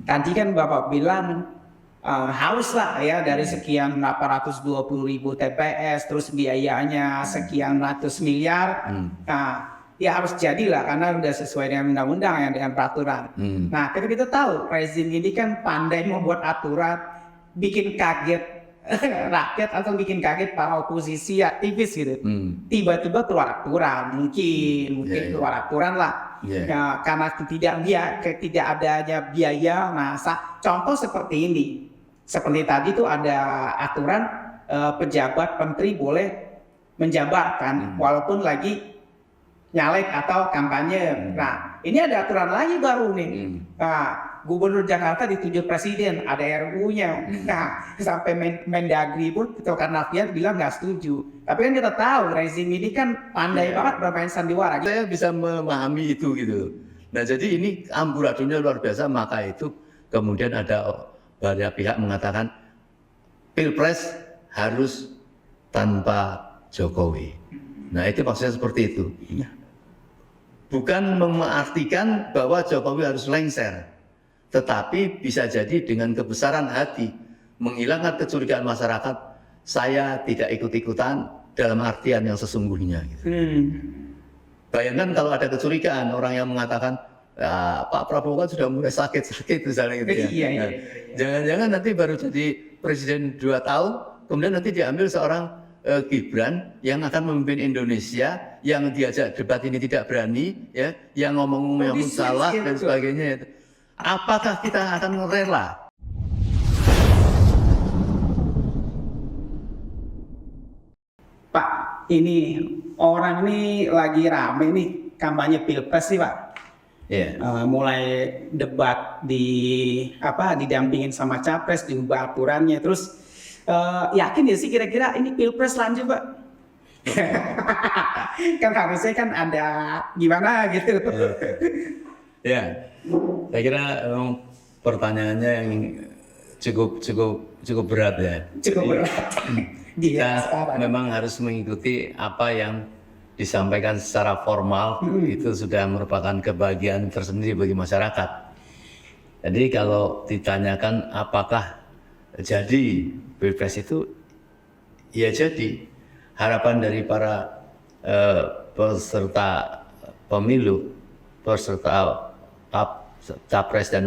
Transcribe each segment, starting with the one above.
Tadi kan Bapak bilang harus lah ya dari sekian 820.000 TPS, terus biayanya sekian ratus miliar. Nah, ya harus jadilah karena udah sesuai dengan undang-undang ya, dengan peraturan. Nah, kita tahu rezim ini kan pandai membuat aturan, bikin kaget rakyat atau bikin kaget para oposisi aktivis gitu. Tiba-tiba keluar aturan, mungkin keluar aturan lah. Ya, karena tidak adanya biaya. Nah, contoh seperti ini. Seperti tadi tuh ada aturan pejabat menteri boleh menjabat walaupun lagi nyalek atau kampanye. Nah, ini ada aturan lagi baru nih. Nah, Gubernur Jakarta ditunjuk presiden, ada RUU-nya. Nah, sampai Mendagri pun Tito Karnavian bilang nggak setuju. Tapi kan kita tahu rezim ini kan pandai banget bermain sandiwara. Saya bisa memahami itu gitu. Nah, jadi ini amburadunya luar biasa, maka itu kemudian ada banyak pihak mengatakan Pilpres harus tanpa Jokowi. Nah, itu maksudnya seperti itu. Bukan mengartikan bahwa Jokowi harus lengser, tetapi bisa jadi dengan kebesaran hati menghilangkan kecurigaan masyarakat, saya tidak ikut-ikutan dalam artian yang sesungguhnya. Bayangkan kalau ada kecurigaan, orang yang mengatakan Pak Prabowo kan sudah mulai sakit misalnya gitu ya. Jangan-jangan nanti baru jadi presiden 2 tahun, kemudian nanti diambil seorang Gibran yang akan memimpin Indonesia, yang diajak debat ini tidak berani, ya, yang ngomong-ngomong yang salah dan sebagainya. Apakah kita akan rela? Pak, ini orang ini lagi rame nih kampanye Pilpres sih Pak. Mulai debat didampingin sama capres, diubah aturannya, terus yakin ya sih kira-kira ini Pilpres lanjut Pak? Kan harusnya kan ada gimana gitu. Ya, saya kira pertanyaannya yang cukup berat ya. Cukup berat. Kita memang harus mengikuti apa yang disampaikan secara formal, itu sudah merupakan kebahagiaan tersendiri bagi masyarakat. Jadi kalau ditanyakan apakah jadi Pilpres itu, ya jadi. Harapan dari para peserta pemilu, peserta capres dan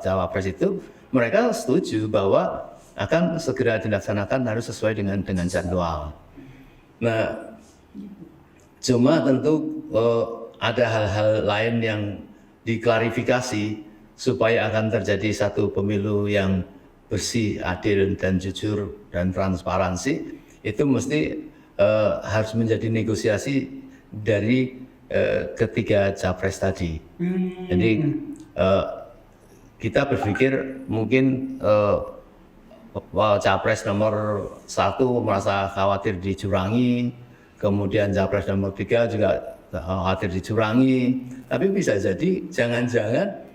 cawapres itu, mereka setuju bahwa akan segera dilaksanakan harus sesuai dengan jadwal. Nah, cuma tentu ada hal-hal lain yang diklarifikasi supaya akan terjadi satu pemilu yang bersih, adil, dan jujur, dan transparansi. Itu mesti harus menjadi negosiasi dari ketiga capres tadi. Jadi kita berpikir mungkin capres nomor 1 merasa khawatir dicurangi, kemudian capres nomor 3 juga khawatir dicurangi. Tapi bisa jadi jangan-jangan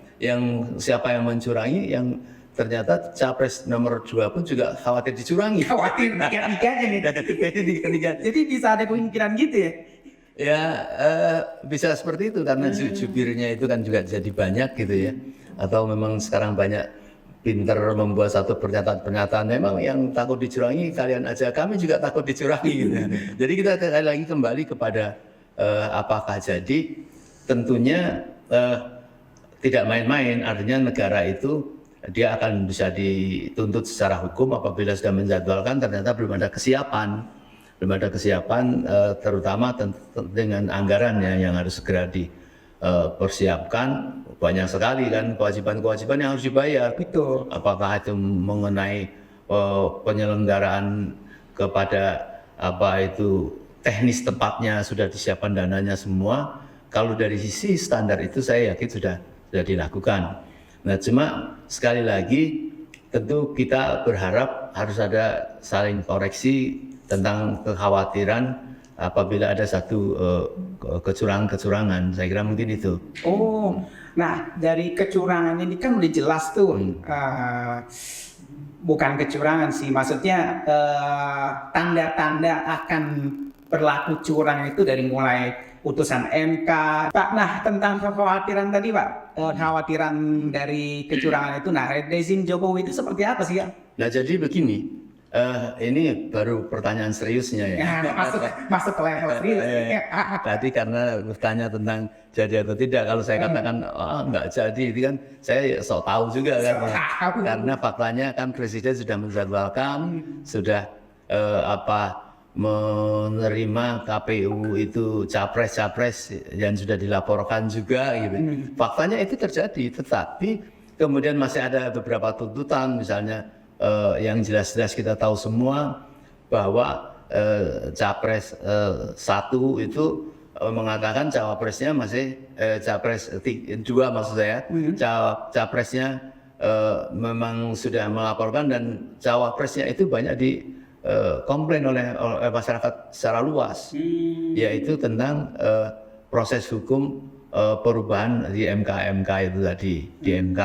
siapa yang mencurangi, yang ternyata capres nomor 2 pun juga khawatir dicurangi. Khawatir tiga-tiganya nih. Jadi bisa ada kemungkinan gitu ya? Ya, bisa seperti itu karena jubirnya itu kan juga jadi banyak gitu ya. Atau memang sekarang banyak pinter membuat satu pernyataan memang yang takut dicurangi kalian aja, kami juga takut dicurangi gitu. Jadi kita lagi kembali kepada apakah jadi, tentunya tidak main-main, artinya negara itu dia akan bisa dituntut secara hukum apabila sudah menjadwalkan ternyata belum ada kesiapan, terutama dengan anggarannya yang harus segera dipersiapkan. Banyak sekali kan kewajiban-kewajiban yang harus dibayar. Betul. Apakah itu mengenai penyelenggaraan kepada teknis tempatnya sudah disiapkan dananya semua. Kalau dari sisi standar itu saya yakin sudah dilakukan. Nah, cuma sekali lagi tentu kita berharap harus ada saling koreksi tentang kekhawatiran apabila ada satu kecurangan. Saya kira mungkin itu. Oh, nah dari kecurangan ini kan udah jelas tuh. Bukan kecurangan sih, maksudnya tanda-tanda akan berlaku curang itu dari mulai putusan MK. Pak, nah tentang kekhawatiran tadi Pak, kekhawatiran dari kecurangan itu, nah rezim Jokowi itu seperti apa sih ya? Nah jadi begini, ini baru pertanyaan seriusnya ya. Masuk ke level serius. Tadi karena bertanya tentang jadi atau tidak, kalau saya katakan nggak jadi, itu kan saya sok tahu juga kan. Karena faktanya kan Presiden sudah menjadwalkan, sudah menerima KPU itu capres-capres yang sudah dilaporkan juga gitu. Faktanya itu terjadi, tetapi kemudian masih ada beberapa tuntutan, misalnya yang jelas-jelas kita tahu semua bahwa capres 1 itu mengatakan cawapresnya masih capres 2 maksud saya, capresnya memang sudah melaporkan dan cawapresnya itu banyak di komplain oleh masyarakat secara luas, yaitu tentang proses hukum perubahan di MK itu tadi, di MK.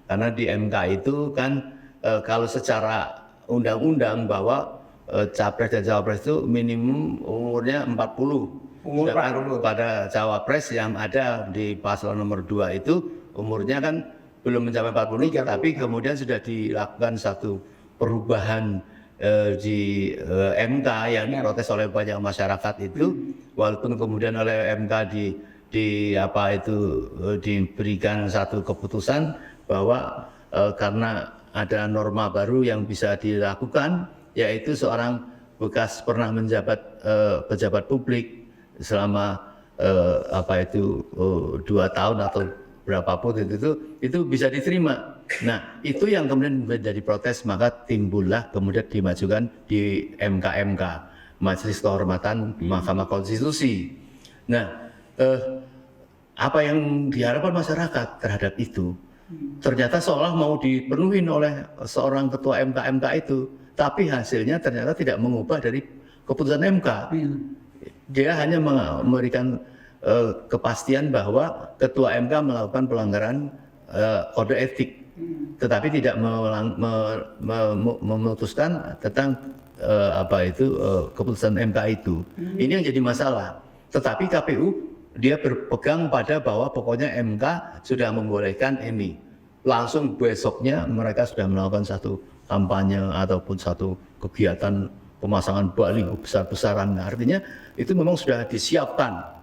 Karena di MK itu kan kalau secara undang-undang bahwa capres dan cawapres itu minimum umurnya 40. Pada cawapres yang ada di pasal nomor 2 itu umurnya kan belum mencapai 40, tapi kemudian sudah dilakukan satu perubahan di MK yang diprotes oleh banyak masyarakat itu, walaupun kemudian oleh MK diberikan satu keputusan bahwa karena ada norma baru yang bisa dilakukan, yaitu seorang bekas pernah menjabat pejabat publik selama 2 tahun atau berapapun itu bisa diterima. Nah, itu yang kemudian menjadi protes, maka timbullah kemudian dimajukan di MK, Majelis Kehormatan Mahkamah Konstitusi. Nah, apa yang diharapkan masyarakat terhadap itu ternyata seolah mau dipenuhi oleh seorang ketua MK itu, tapi hasilnya ternyata tidak mengubah dari keputusan MK. Dia hanya memberikan kepastian bahwa ketua MK melakukan pelanggaran kode etik, tetapi tidak memutuskan tentang keputusan MK itu. Ini yang jadi masalah. Tetapi KPU dia berpegang pada bahwa pokoknya MK sudah membolehkan ini. Langsung besoknya mereka sudah melakukan satu kampanye ataupun satu kegiatan pemasangan baliho besar-besaran. Artinya itu memang sudah disiapkan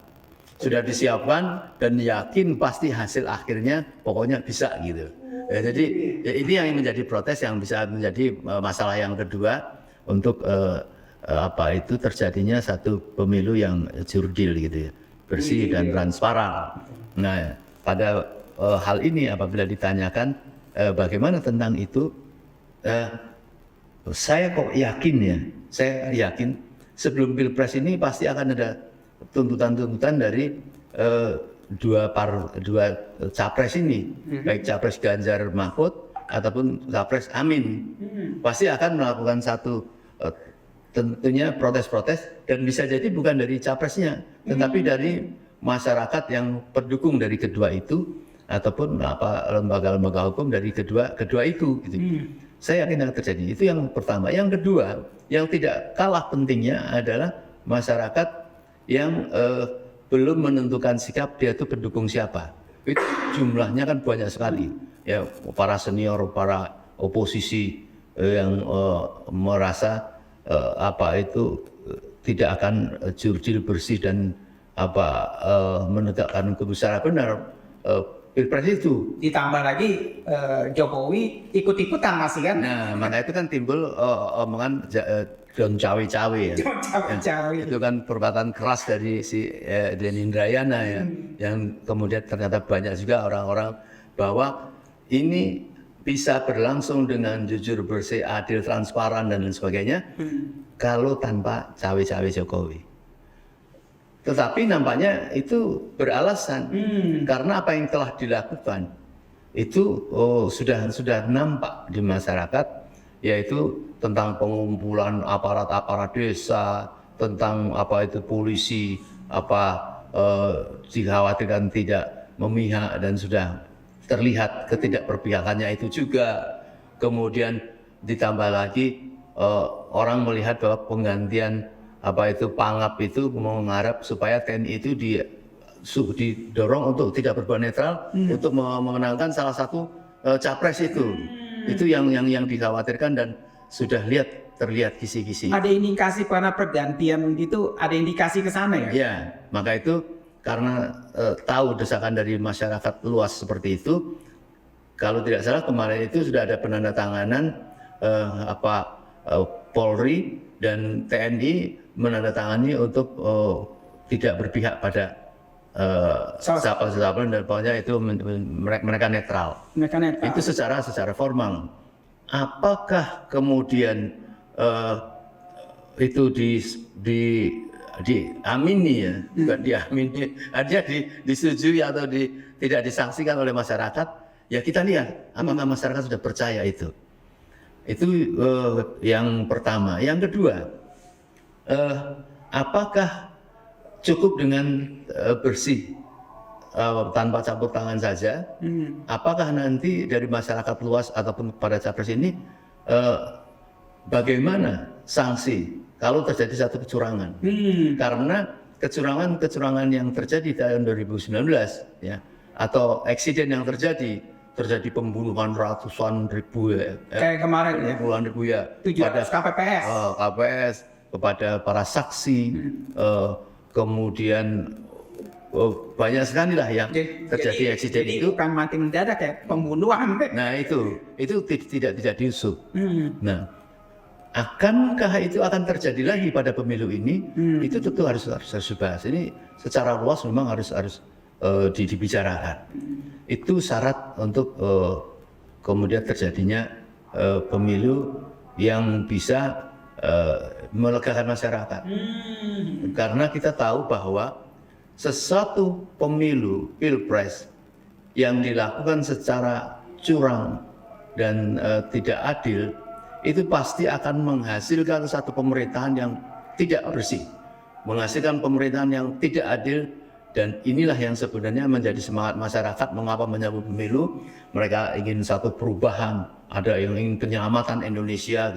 dan yakin pasti hasil akhirnya pokoknya bisa gitu. Ya, jadi ya ini yang menjadi protes yang bisa menjadi masalah yang kedua untuk terjadinya satu pemilu yang jurdil gitu ya, bersih dan transparan. Nah, pada hal ini apabila ditanyakan bagaimana tentang itu, saya yakin sebelum Pilpres ini pasti akan ada tuntutan-tuntutan dari dua capres ini, baik capres Ganjar Mahfud ataupun capres Amin, pasti akan melakukan satu tentunya protes-protes, dan bisa jadi bukan dari capresnya, tetapi dari masyarakat yang pendukung dari kedua itu ataupun lembaga-lembaga hukum dari kedua itu. Gitu. Saya yakin akan terjadi. Itu yang pertama. Yang kedua, yang tidak kalah pentingnya adalah masyarakat yang belum menentukan sikap dia itu pendukung siapa. Itu jumlahnya kan banyak sekali. Ya, para senior, para oposisi yang merasa tidak akan jurdil, bersih dan menegakkan kebesaran benar Pilpres itu. Ditambah lagi Jokowi ikut-ikutan masih kan? Nah, maka itu kan timbul omongan Don cawe-cawe ya. Itu kan perkataan keras dari si Denny Indrayana ya, yang kemudian ternyata banyak juga orang-orang bahwa ini bisa berlangsung dengan jujur, bersih, adil, transparan dan lain sebagainya kalau tanpa cawe-cawe Jokowi. Tetapi nampaknya itu beralasan karena apa yang telah dilakukan itu sudah nampak di masyarakat, yaitu tentang pengumpulan aparat-aparat desa, tentang polisi dikhawatirkan tidak memihak dan sudah terlihat ketidakperpihakannya itu juga. Kemudian ditambah lagi orang melihat bahwa penggantian Pangap itu mengharap supaya TNI itu didorong untuk tidak berbuat netral untuk memenangkan salah satu capres itu. Itu yang dikhawatirkan dan sudah terlihat kisi-kisi. Ada indikasi karena pergantian itu, ada indikasi ke sana ya? Ya, maka itu karena tahu desakan dari masyarakat luas seperti itu, kalau tidak salah kemarin itu sudah ada penandatanganan Polri dan TNI menandatangani untuk tidak berpihak pada siapa dan pokoknya itu mereka netral. Mereka netral. Itu secara formal. Apakah kemudian itu diamini ya, bukan diamini, artinya disetujui atau tidak disaksikan oleh masyarakat? Ya kita lihat apakah masyarakat sudah percaya itu. Itu yang pertama. Yang kedua, apakah cukup dengan bersih tanpa campur tangan saja? Apakah nanti dari masyarakat luas ataupun pada capres ini bagaimana sanksi kalau terjadi satu kecurangan? Karena kecurangan yang terjadi tahun 2019 ya, atau eksiden yang terjadi pembunuhan ratusan ribu ya, kayak kemarin ya, puluhan ribu ya, 700 KPPS. KPS kepada para saksi, kemudian banyak sekali lah yang terjadi eksiden itu. Bukan mati mendadak ya, pembunuhan. Nah itu tidak diusut. Nah, akankah itu akan terjadi lagi pada pemilu ini? Itu tentu harus dibahas. Ini secara luas memang harus dibicarakan. Itu syarat untuk kemudian terjadinya pemilu yang bisa melegakan masyarakat. Karena kita tahu bahwa sesuatu pemilu pilpres yang dilakukan secara curang dan tidak adil itu pasti akan menghasilkan satu pemerintahan yang tidak bersih, menghasilkan pemerintahan yang tidak adil. Dan inilah yang sebenarnya menjadi semangat masyarakat mengapa menyambut pemilu. Mereka ingin satu perubahan, ada yang ingin penyelamatan Indonesia,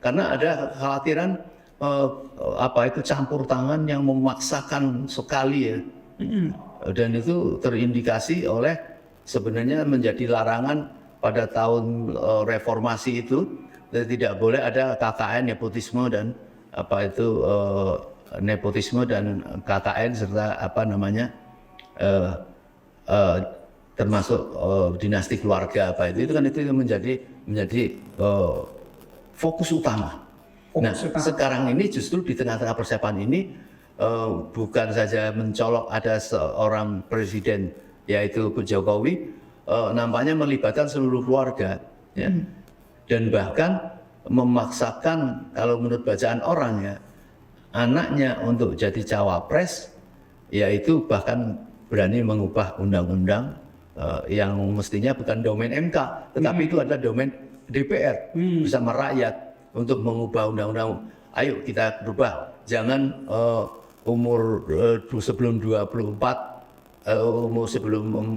karena ada kekhawatiran campur tangan yang memaksakan sekali ya. Dan itu terindikasi oleh sebenarnya menjadi larangan pada tahun reformasi itu, tidak boleh ada KKN, nepotisme dan nepotisme dan KKN serta termasuk dinasti keluarga itu kan itu menjadi fokus utama. Sekarang ini justru di tengah-tengah persiapan ini bukan saja mencolok ada seorang presiden yaitu Jokowi, nampaknya melibatkan seluruh keluarga ya. Dan bahkan memaksakan kalau menurut bacaan orang ya, anaknya untuk jadi cawapres, yaitu bahkan berani mengubah undang-undang yang mestinya bukan domain MK, tetapi itu adalah domain DPR bersama rakyat untuk mengubah undang-undang. Ayo kita berubah, jangan umur sebelum 24, umur sebelum 40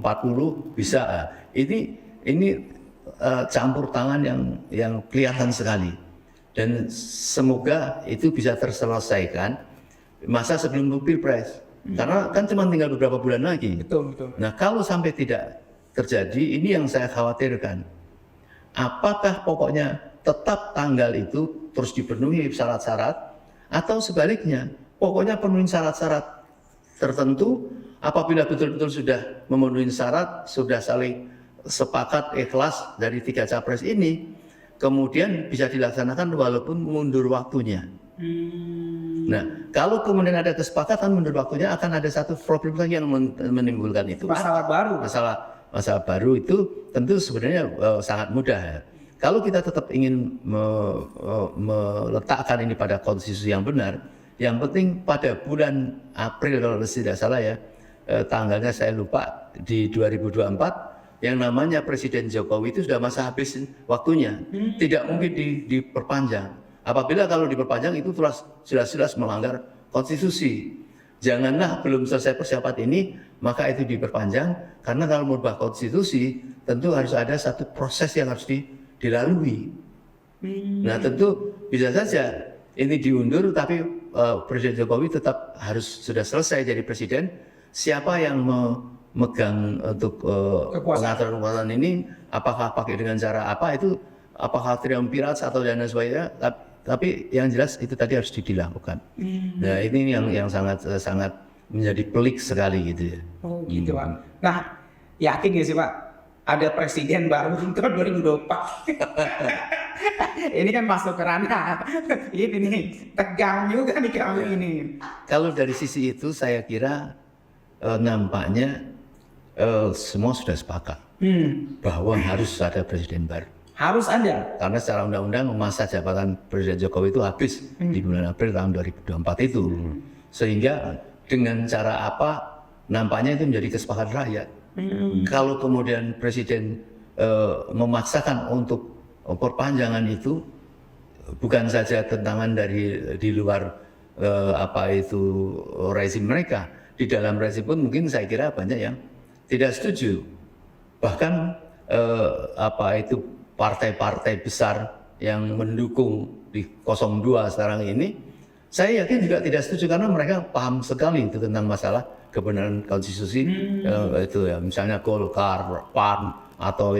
bisa. Ini campur tangan yang kelihatan sekali. Dan semoga itu bisa terselesaikan masa sebelum pilpres. Karena kan cuma tinggal beberapa bulan lagi. Betul. Nah kalau sampai tidak terjadi, ini yang saya khawatirkan. Apakah pokoknya tetap tanggal itu terus dipenuhi syarat-syarat, atau sebaliknya pokoknya penuhi syarat-syarat tertentu, apabila betul-betul sudah memenuhi syarat, sudah saling sepakat ikhlas dari 3 capres ini, kemudian bisa dilaksanakan walaupun mundur waktunya. Nah, kalau kemudian ada kesepakatan mundur waktunya, akan ada satu problem lagi yang menimbulkan itu. Masalah baru. Masalah baru itu tentu sebenarnya sangat mudah. Ya. Kalau kita tetap ingin meletakkan ini pada konstitusi yang benar, yang penting pada bulan April kalau tidak salah ya, tanggalnya saya lupa, di 2024, yang namanya Presiden Jokowi itu sudah masa habis waktunya, tidak mungkin diperpanjang. Apabila kalau diperpanjang itu jelas-jelas melanggar konstitusi. Janganlah belum selesai persiapan ini maka itu diperpanjang, karena kalau merubah konstitusi tentu harus ada satu proses yang harus dilalui. Nah tentu bisa saja ini diundur tapi Presiden Jokowi tetap harus sudah selesai jadi presiden, siapa yang memegang untuk pengaturan kekuasaan ini, apakah pakai dengan cara apa itu, apakah triumvirat atau dan sebagainya, tapi yang jelas itu tadi harus dilakukan. Nah ini yang sangat menjadi pelik sekali gitu ya. Oh gitu Pak. Nah yakin nggak sih Pak ada presiden baru tahun 2024? Ini kan masuk ke ranah ini nih, tegang juga nih kami ini. Kalau dari sisi itu saya kira nampaknya semua sudah sepakat bahwa harus ada presiden baru. Harus ada. Karena secara undang-undang masa jabatan Presiden Jokowi itu habis di bulan April tahun 2024 itu. Sehingga dengan cara apa nampaknya itu menjadi kesepakatan rakyat. Kalau kemudian Presiden memaksakan untuk perpanjangan itu, bukan saja tentangan dari di luar apa itu rezim mereka, di dalam rezim pun mungkin saya kira banyak yang tidak setuju. Bahkan apa itu partai-partai besar yang mendukung di 02 sekarang ini, saya yakin juga tidak setuju karena mereka paham sekali itu tentang masalah kebenaran konstitusi. Itu ya misalnya Golkar, PAN atau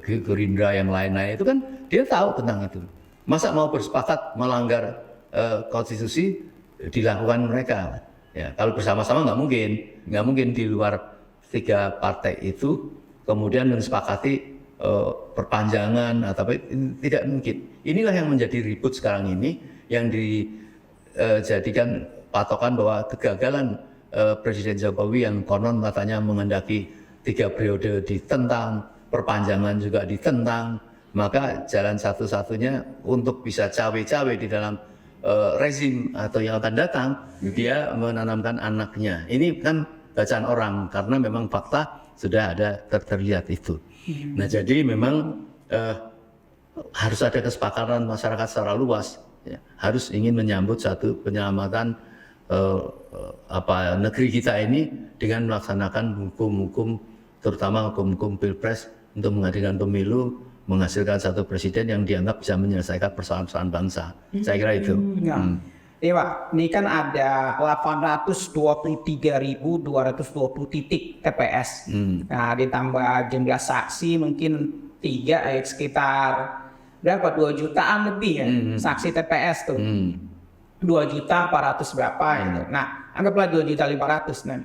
Gerindra yang lain-lain itu kan dia tahu tentang itu. Masa mau bersepakat melanggar konstitusi dilakukan mereka? Ya, kalau bersama-sama nggak mungkin di luar 3 partai itu kemudian mensepakati perpanjangan atau tidak mungkin. Inilah yang menjadi ribut sekarang ini, yang dijadikan patokan bahwa kegagalan Presiden Jokowi yang konon katanya mengendaki 3 periode ditentang, perpanjangan juga ditentang, maka jalan satu-satunya untuk bisa cawe-cawe di dalam rezim atau yang akan datang, dia menanamkan anaknya. Ini kan bacaan orang karena memang fakta sudah ada terlihat itu. Nah jadi memang harus ada kesepakatan masyarakat secara luas, ya, harus ingin menyambut satu penyelamatan negeri kita ini dengan melaksanakan hukum-hukum, terutama hukum-hukum pilpres untuk menghadirkan pemilu, menghasilkan satu presiden yang dianggap bisa menyelesaikan persoalan-persoalan bangsa. Saya kira itu. Iya Pak, ini kan ada 823.220 titik TPS. Nah ditambah jumlah saksi mungkin 3 sekitar berapa? 2 jutaan lebih ya saksi TPS tuh. 2.400.000 berapa gitu. Nah anggaplah 2.500.000. Nah,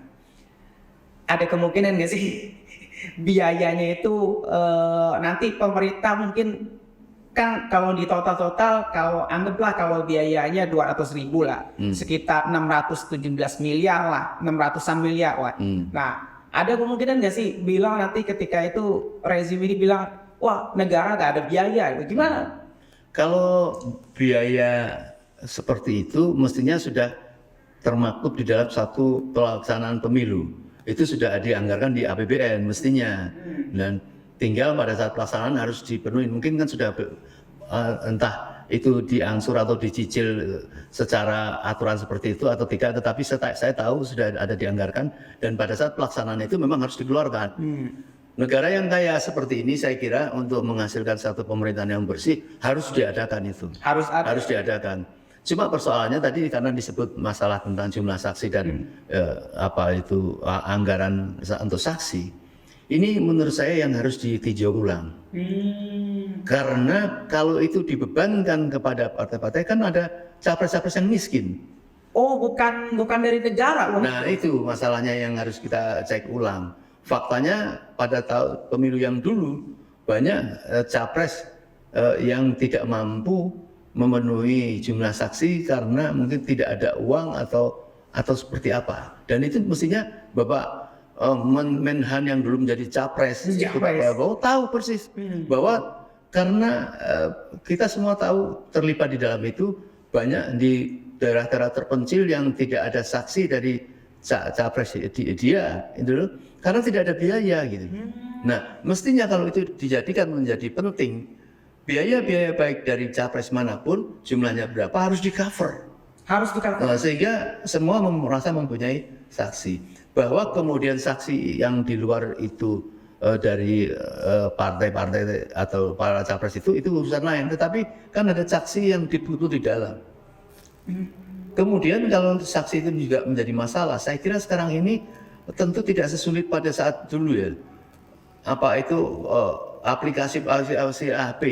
ada kemungkinan nggak sih biayanya itu nanti pemerintah mungkin kan kalau di total kalau anggaplah kalau biayanya 200.000 lah, sekitar 617 miliar lah, 600-an miliar lah. Nah, ada kemungkinan nggak sih bilang nanti ketika itu rezim ini bilang, wah negara nggak ada biaya, gimana? Kalau biaya seperti itu mestinya sudah termaktub di dalam satu pelaksanaan pemilu. Itu sudah dianggarkan di APBN mestinya. Dan tinggal pada saat pelaksanaan harus dipenuhi. Mungkin kan sudah entah itu diangsur atau dicicil secara aturan seperti itu atau tidak, tetapi saya tahu sudah ada dianggarkan dan pada saat pelaksanaan itu memang harus dikeluarkan. Negara yang kaya seperti ini saya kira untuk menghasilkan satu pemerintahan yang bersih harus diadakan itu. Harus diadakan. Cuma persoalannya tadi karena disebut masalah tentang jumlah saksi dan anggaran untuk saksi. Ini menurut saya yang harus ditinjau ulang. Karena kalau itu dibebankan kepada partai-partai kan ada capres-capres yang miskin. Oh, bukan dari negara. Nah, itu masalahnya yang harus kita cek ulang. Faktanya pada pemilu yang dulu banyak capres yang tidak mampu memenuhi jumlah saksi karena mungkin tidak ada uang atau seperti apa. Dan itu mestinya Bapak Menhan yang dulu menjadi capres, Pak Prabowo tahu persis bahwa karena kita semua tahu terlibat di dalam itu banyak di daerah-daerah terpencil yang tidak ada saksi dari capres dia itu karena tidak ada biaya gitu. Nah mestinya kalau itu dijadikan menjadi penting, biaya-biaya baik dari capres manapun jumlahnya berapa harus di cover. Sehingga semua merasa mempunyai saksi. Bahwa kemudian saksi yang di luar itu dari partai-partai atau para capres itu urusan lain. Tetapi kan ada saksi yang dibutuh di dalam. Kemudian kalau saksi itu juga menjadi masalah, saya kira sekarang ini tentu tidak sesulit pada saat dulu ya. Apa itu aplikasi AP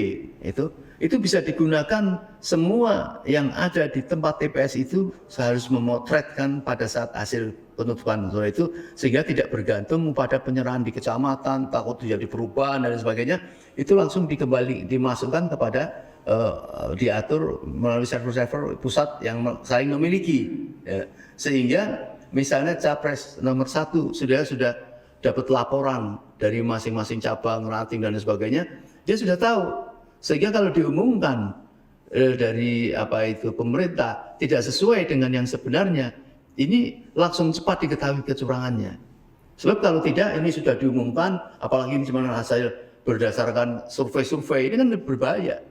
itu bisa digunakan semua yang ada di tempat TPS itu harus memotretkan pada saat hasil penutupan itu, sehingga tidak bergantung pada penyerahan di kecamatan, takut terjadi perubahan dan sebagainya, itu langsung dimasukkan kepada diatur melalui server-server pusat yang saling memiliki, ya. Sehingga misalnya capres nomor 1 sudah dapat laporan dari masing-masing cabang, ranting dan sebagainya, dia sudah tahu. Sehingga kalau diumumkan dari pemerintah tidak sesuai dengan yang sebenarnya, ini langsung cepat diketahui kecurangannya. Sebab kalau tidak, ini sudah diumumkan, apalagi ini cuma hasil berdasarkan survei-survei, ini kan berbahaya.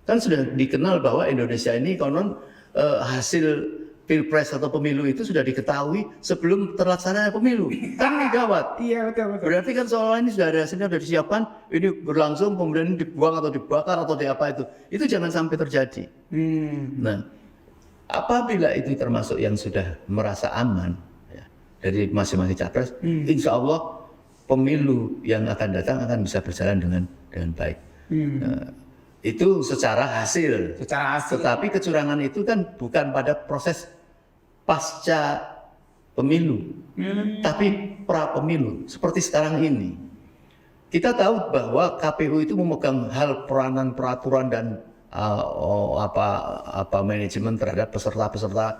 Kan sudah dikenal bahwa Indonesia ini konon hasil pilpres atau pemilu itu sudah diketahui sebelum terlaksananya pemilu. Kan gawat. Iya, betul. Berarti kan seolah ini sudah ada hasilnya, sudah disiapkan, ini berlangsung, kemudian dibuang atau dibakar atau di apa itu. Itu jangan sampai terjadi. Nah, apabila itu termasuk yang sudah merasa aman ya, dari masing-masing capres, insya Allah pemilu yang akan datang akan bisa berjalan dengan baik. Itu secara hasil. Tetapi kecurangan itu kan bukan pada proses pasca pemilu, tapi pra pemilu seperti sekarang ini. Kita tahu bahwa KPU itu memegang hal peranan peraturan dan manajemen terhadap peserta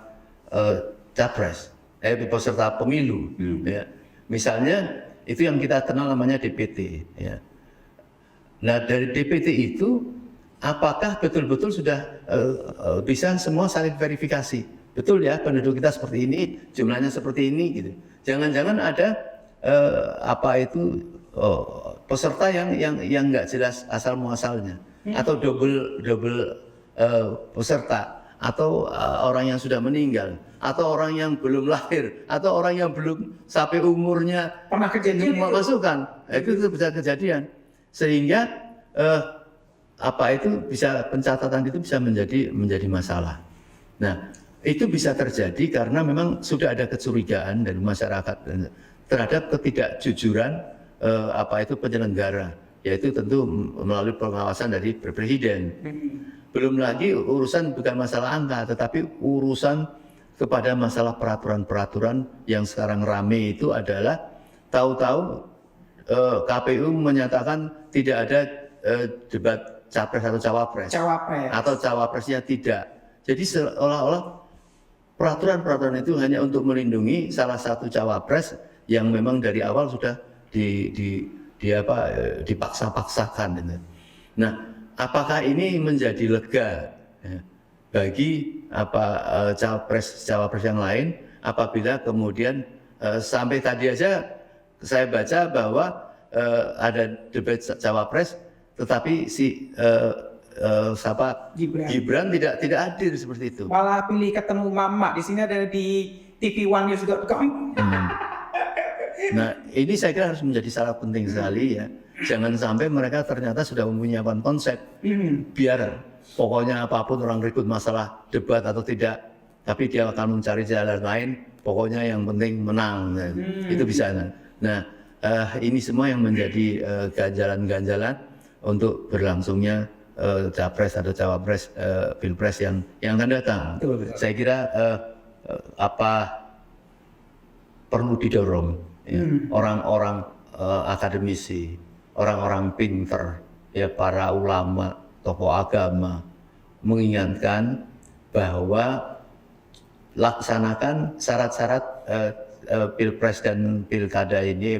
capres, peserta pemilu. Ya. Misalnya itu yang kita kenal namanya DPT. Ya. Nah dari DPT itu apakah betul-betul sudah bisa semua saling verifikasi? Betul ya, penduduk kita seperti ini, jumlahnya seperti ini, gitu. Jangan-jangan ada peserta yang nggak jelas asal muasalnya, atau double peserta, atau orang yang sudah meninggal, atau orang yang belum lahir, atau orang yang belum sampai umurnya pernah kejadian masukkan, itu bisa kejadian, sehingga pencatatan itu bisa menjadi masalah. Nah, itu bisa terjadi karena memang sudah ada kecurigaan dari masyarakat terhadap ketidakjujuran penyelenggara, yaitu tentu melalui pengawasan dari presiden. Belum lagi urusan bukan masalah angka, tetapi urusan kepada masalah peraturan-peraturan yang sekarang rame itu adalah tahu-tahu KPU menyatakan tidak ada debat capres atau cawapres. Atau cawapresnya tidak. Jadi seolah-olah peraturan-peraturan itu hanya untuk melindungi salah satu cawapres yang memang dari awal sudah dipaksa-paksakan. Nah, apakah ini menjadi lega ya, bagi cawapres yang lain apabila kemudian sampai tadi aja saya baca bahwa ada debat cawapres, tetapi Gibran tidak hadir seperti itu. Malah pilih ketemu Mama. Di sini ada di TV One News.com. Nah, ini saya kira harus menjadi syarat penting sekali ya. Jangan sampai mereka ternyata sudah mempunyai konsep. Biar pokoknya apapun orang ribut masalah debat atau tidak, tapi dia akan mencari jalan lain. Pokoknya yang penting menang. Nah, itu bisa. Nah, ini semua yang menjadi ganjalan-ganjalan untuk berlangsungnya capres atau cawapres pilpres yang akan datang. Betul. Saya kira perlu didorong ya, orang-orang akademisi, orang-orang pinter, ya para ulama, tokoh agama mengingatkan bahwa laksanakan syarat-syarat pilpres dan pilkada ini,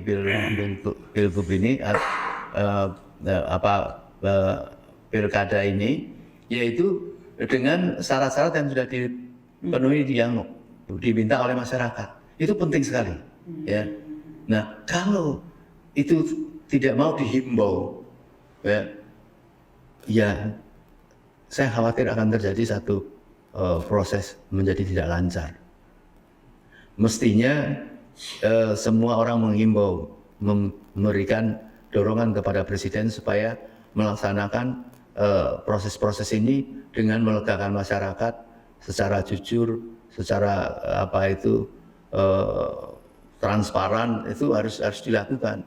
pilgub ini, pilkada ini, yaitu dengan syarat-syarat yang sudah dipenuhi yang diminta oleh masyarakat. Itu penting sekali. Ya. Nah, kalau itu tidak mau dihimbau, ya saya khawatir akan terjadi satu proses menjadi tidak lancar. Mestinya semua orang menghimbau, memberikan dorongan kepada presiden supaya melaksanakan proses-proses ini dengan melegakan masyarakat, secara jujur, secara transparan itu harus dilakukan.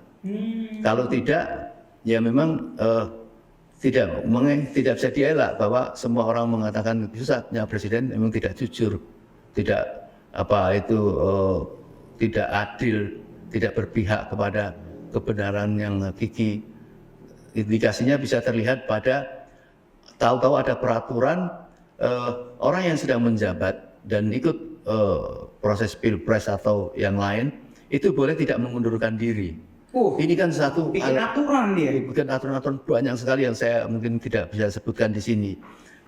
Kalau tidak, ya memang tidak bisa dielak bahwa semua orang mengatakan pusatnya presiden memang tidak jujur, tidak tidak adil, tidak berpihak kepada kebenaran yang hakiki. Indikasinya bisa terlihat pada tahu-tahu ada peraturan orang yang sedang menjabat dan ikut proses pilpres atau yang lain itu boleh tidak mengundurkan diri. Ini kan satu bikin aturan dia. Bukan aturan-aturan banyak sekali yang saya mungkin tidak bisa sebutkan di sini.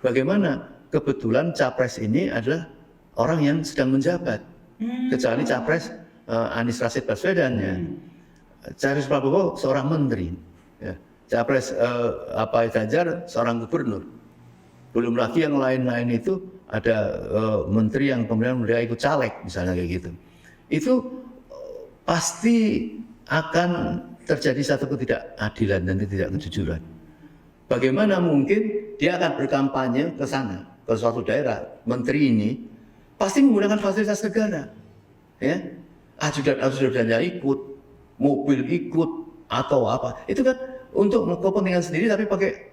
Bagaimana kebetulan capres ini adalah orang yang sedang menjabat, kecuali capres Anies Rashid Baswedan ya. Capres Prabowo seorang menteri, ya. Capres Ganjar seorang gubernur. Belum lagi yang lain-lain itu ada menteri yang kemudian mereka ikut caleg misalnya kayak gitu. Itu pasti akan terjadi satu ketidakadilan dan ketidakjujuran. Bagaimana mungkin dia akan berkampanye ke sana, ke suatu daerah, menteri ini pasti menggunakan fasilitas negara, ya, ajudan-ajudannya ikut, mobil ikut atau apa, itu kan untuk kepentingan sendiri tapi pakai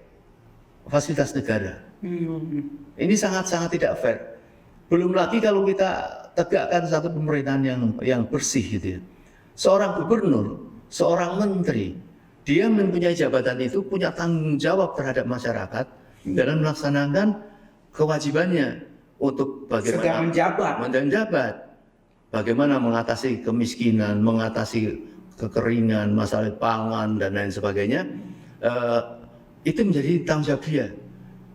fasilitas negara. Ini sangat-sangat tidak fair. Belum lagi kalau kita tegakkan satu pemerintahan yang bersih gitu ya. Seorang gubernur, seorang menteri, dia mempunyai jabatan itu punya tanggung jawab terhadap masyarakat dalam melaksanakan kewajibannya untuk bagaimana menjabat, bagaimana mengatasi kemiskinan, mengatasi kekeringan, masalah pangan dan lain sebagainya. Itu menjadi tanggung jawab dia.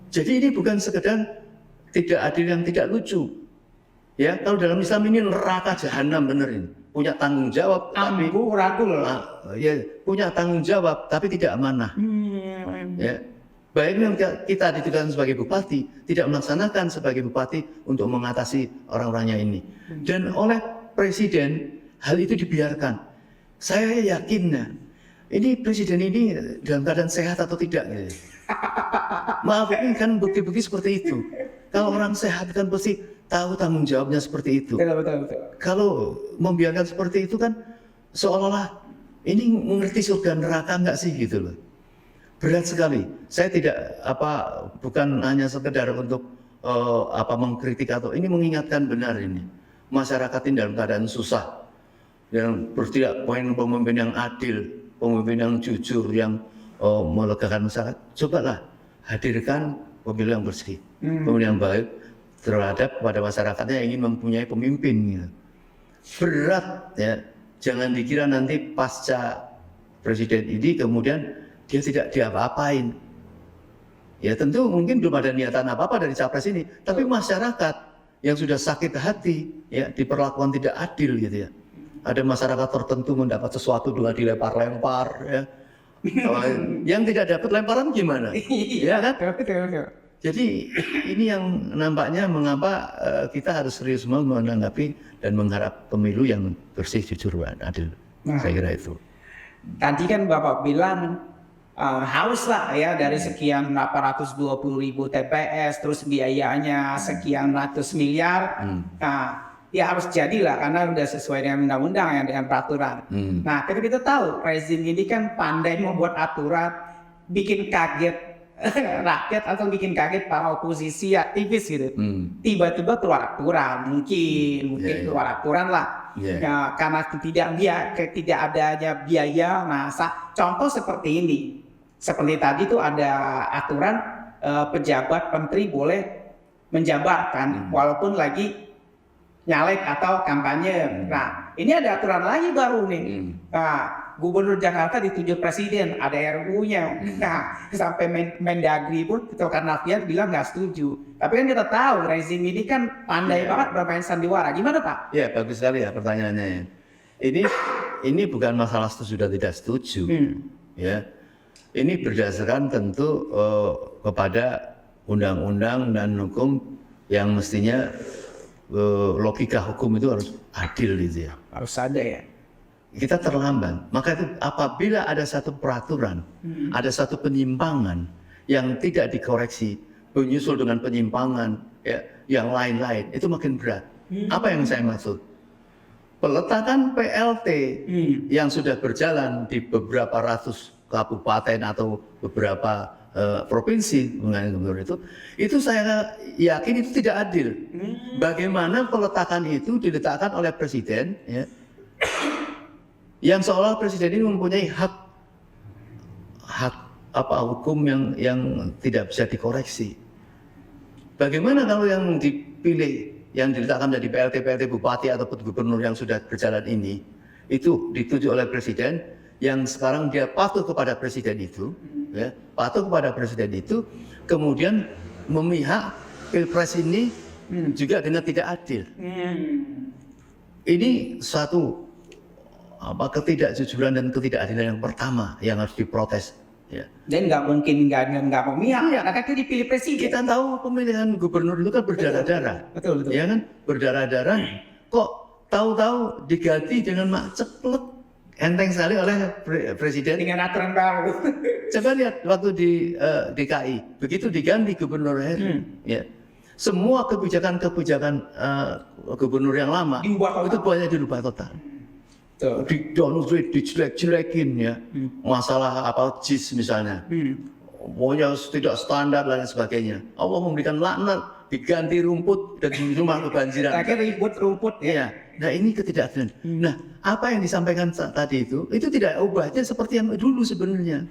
Jadi ini bukan sekedar tidak adil yang tidak lucu. Ya, kalau dalam Islam ini neraka jahanam benerin. Punya tanggung jawab tapi ya, punya tanggung jawab tapi tidak amanah. Ya. Bayangkan kita ditugaskan sebagai bupati, tidak melaksanakan sebagai bupati untuk mengatasi orang-orangnya ini. Dan oleh presiden hal itu dibiarkan. Saya yakin ini presiden ini dalam keadaan sehat atau tidak gitu. Maaf ini kan bukti-bukti seperti itu. Kalau orang sehat kan pasti tahu tanggung jawabnya seperti itu. Betul. Kalau membiarkan seperti itu kan seolah-olah ini mengerti surga neraka enggak sih gitu loh. Berat sekali. Saya tidak bukan hanya sekedar untuk mengkritik atau ini mengingatkan benar ini. Masyarakat ini dalam keadaan susah. Yang bertindak pemimpin yang adil, pemimpin yang jujur, yang melegakan masyarakat. Cobalah hadirkan pemilu yang bersih, pemilu yang baik terhadap pada masyarakatnya yang ingin mempunyai pemimpin gitu. Berat ya, jangan dikira nanti pasca presiden ini kemudian dia tidak diapa-apain. Ya tentu mungkin belum ada niatan apa-apa dari capres ini, tapi masyarakat yang sudah sakit hati ya diperlakukan tidak adil gitu ya. Ada masyarakat tertentu mendapat sesuatu dengan dilempar-lempar ya. Yang tidak dapat lemparan gimana? Ya kan? Jadi ini yang nampaknya mengapa kita harus serius menanggapi dan mengharap pemilu yang bersih, jujur, dan adil. Saya kira itu. Tadi kan Bapak bilang haruslah ya dari sekian 820.000 TPS, terus biayanya sekian ratus miliar. Ya harus jadilah karena udah sesuai dengan undang-undang ya, dengan peraturan. Nah, kita tahu rezim ini kan pandai membuat aturan, bikin kaget rakyat atau bikin kaget para oposisi aktivis gitu. Tiba-tiba keluar aturan, mungkin keluar aturan lah. Ya, karena tidak adanya biaya. Nah, contoh seperti ini. Seperti tadi tuh ada aturan pejabat menteri boleh menjabatkan walaupun lagi nyalek atau kampanye. Nah, ini ada aturan lagi baru nih. Nah, Gubernur Jakarta ditunjuk presiden, ada RUU-nya. Nah, sampai Mendagri pun Tito Karnavian bilang nggak setuju. Tapi kan kita tahu rezim ini kan pandai banget bermain sandiwara. Gimana Pak? Ya, bagus sekali ya pertanyaannya. Ini bukan masalah setuju dan tidak setuju. Ya, ini berdasarkan tentu kepada undang-undang dan hukum yang mestinya logika hukum itu harus adil gitu ya. Harus ada ya. Kita terlambat. Maka itu apabila ada satu peraturan, ada satu penyimpangan yang tidak dikoreksi, menyusul dengan penyimpangan, ya, yang lain-lain itu makin berat. Apa yang saya maksud? Peletakan PLT yang sudah berjalan di beberapa ratus kabupaten atau beberapa provinsi mengenai gubernur itu saya yakin itu tidak adil. Bagaimana peletakan itu diletakkan oleh presiden, ya, yang seolah presiden ini mempunyai hak hukum yang tidak bisa dikoreksi. Bagaimana kalau yang dipilih, yang diletakkan menjadi PLT bupati ataupun gubernur yang sudah berjalan ini, itu ditunjuk oleh presiden, yang sekarang dia patuh kepada presiden itu, ya, patuh kepada presiden itu, kemudian memihak pilpres ini juga dengan tidak adil. Ini suatu ketidakjujuran dan ketidakadilan yang pertama yang harus diprotes. Ya. Dan nggak mungkin nggak memihak, ya, karena itu dipilih presiden. Kita tahu pemilihan gubernur itu kan berdarah-darah, betul. Ya kan, berdarah-darah. Kok tahu-tahu diganti dengan mak ceplek, enteng sekali oleh presiden Dengan aturan baru. Coba lihat waktu di DKI, begitu diganti gubernur ya, semua kebijakan-kebijakan gubernur yang lama itu banyak dirubah total. Di downgrade, dijelek-jelekin ya, masalah JIS misalnya, pokoknya tidak standar dan sebagainya. Allah memberikan laknat, diganti rumput dan di rumah kebanjiran. Akhirnya ribut rumput ya. Nah ini ketidakadilan. Nah apa yang disampaikan tadi itu tidak ubahnya seperti yang dulu sebenarnya.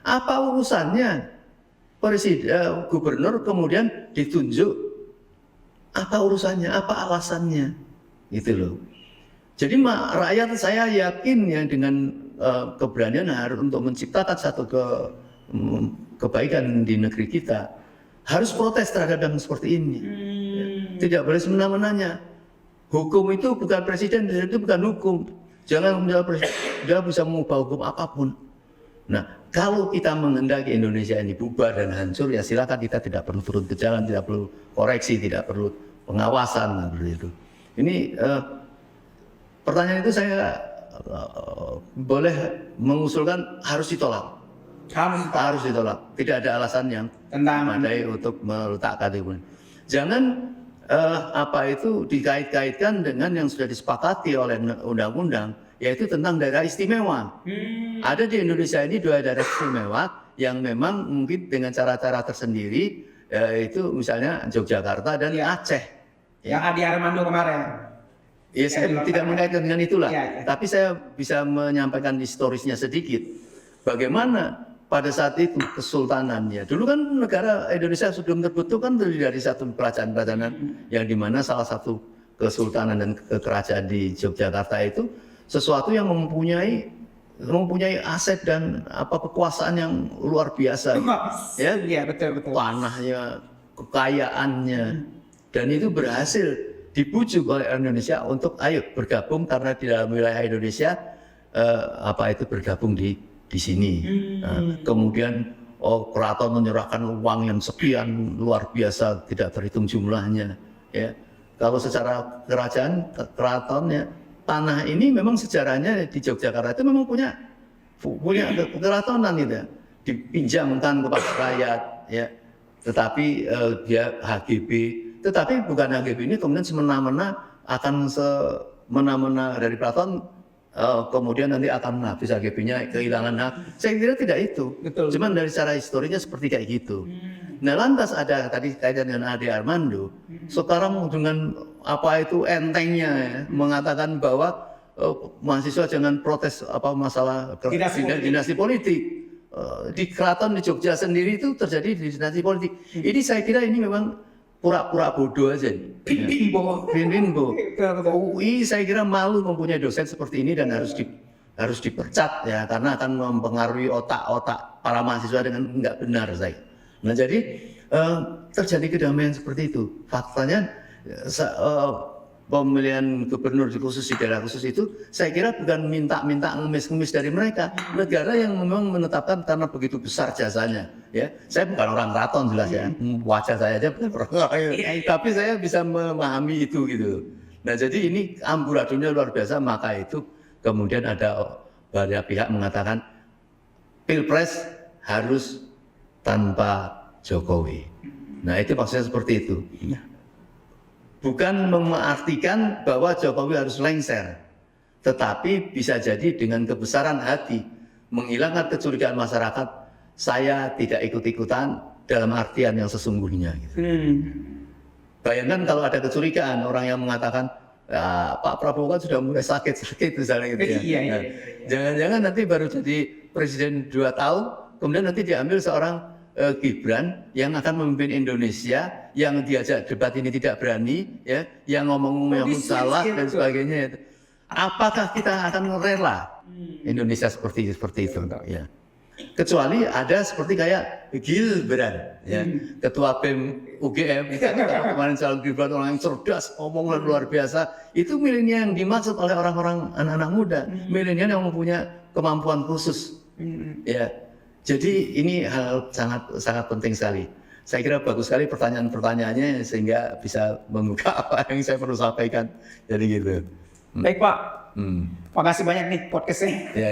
Apa urusannya presiden, gubernur kemudian ditunjuk? Apa urusannya? Apa alasannya? Gitu loh. Jadi rakyat saya yakin ya dengan keberanian harus untuk menciptakan satu kebaikan di negeri kita harus protes terhadap yang seperti ini. Ya. Tidak boleh semena-menanya. Hukum itu bukan presiden itu bukan hukum. Jangan dia bisa mengubah hukum apapun. Nah, kalau kita menghendaki Indonesia ini bubar dan hancur, ya silakan, kita tidak perlu turun ke jalan, tidak perlu koreksi, tidak perlu pengawasan seperti itu. Ini pertanyaan itu saya boleh mengusulkan harus ditolak. Harus ditolak. Tidak ada alasan yang memadai untuk meletakkan itu. Jangan dikait-kaitkan dengan yang sudah disepakati oleh undang-undang, yaitu tentang daerah istimewa. Ada di Indonesia ini 2 daerah istimewa yang memang mungkin dengan cara-cara tersendiri, yaitu misalnya Yogyakarta dan Aceh. Yang Adi Armando kemarin. Ya, saya tidak mengaitkan dengan itulah. Tapi saya bisa menyampaikan historisnya sedikit. Bagaimana pada saat itu kesultanannya. Dulu kan negara Indonesia sebelum terbentuk kan terdiri dari satu kerajaan-kerajaan yang dimana salah satu kesultanan dan kerajaan di Yogyakarta itu sesuatu yang mempunyai aset dan kekuasaan yang luar biasa. Ya, betul. Tanahnya, kekayaannya, dan itu berhasil dibujuk oleh Indonesia untuk ayo bergabung karena di dalam wilayah Indonesia bergabung di sini. Kemudian keraton menyerahkan uang yang sekian luar biasa tidak terhitung jumlahnya. Ya, kalau secara keratonnya tanah ini memang sejarahnya di Yogyakarta itu memang punya keratonan itu, dipinjamkan kepada rakyat. Ya, tetapi dia HGB. Tetapi bukan HGB ini kemudian semena-mena akan semena-mena dari keraton, kemudian nanti akan habis HGB-nya kehilangan hak. Saya kira tidak itu. Betul. Cuman dari secara historinya seperti kayak gitu. Nah lantas ada tadi kaitan dengan Ade Armando. Sekarang dengan entengnya ya, mengatakan bahwa mahasiswa jangan protes masalah dinasti politik. Di keraton di Jogja sendiri itu terjadi dinasti politik. Ini saya kira ini memang pura-pura bodoh aja. Bimbo. UI saya kira malu mempunyai dosen seperti ini dan harus dipecat ya, karena akan mempengaruhi otak-otak para mahasiswa dengan nggak benar saya. Nah jadi terjadi kedamaian seperti itu. Faktanya pemilihan gubernur khusus di daerah khusus itu saya kira bukan minta ngemis-ngemis dari mereka. Negara yang memang menetapkan karena begitu besar jasanya. Ya, saya bukan orang keraton jelas ya, wajah saya aja bukan orang tapi saya bisa memahami itu gitu. Nah jadi ini amburadunya luar biasa, maka itu kemudian ada banyak pihak mengatakan Pilpres harus tanpa Jokowi. Nah itu maksudnya seperti itu. bukan mengartikan bahwa Jokowi harus lengser, tetapi bisa jadi dengan kebesaran hati menghilangkan kecurigaan masyarakat. Saya tidak ikut-ikutan dalam artian yang sesungguhnya. Gitu. Bayangkan kalau ada kecurigaan, orang yang mengatakan Pak Prabowo kan sudah mulai sakit misalnya gitu ya. Iya. Jangan-jangan nanti baru jadi presiden 2 tahun, kemudian nanti diambil seorang Gibran yang akan memimpin Indonesia, yang diajak debat ini tidak berani, ya, yang ngomong-ngomong yang salah dan sebagainya. Apakah kita akan rela Indonesia seperti itu? Ya. Kecuali ada seperti kayak Gibran, ya, ketua BEM UGM, kemarin calon Gibran, orang yang cerdas, omongan luar biasa. Itu milenial yang dimaksud oleh orang-orang anak-anak muda, milenial yang mempunyai kemampuan khusus. Ya, jadi ini hal sangat penting sekali. Saya kira bagus sekali pertanyaan-pertanyaannya sehingga bisa membuka apa yang saya perlu sampaikan. Jadi gitu. Baik Pak, makasih banyak nih podcastnya. Ya.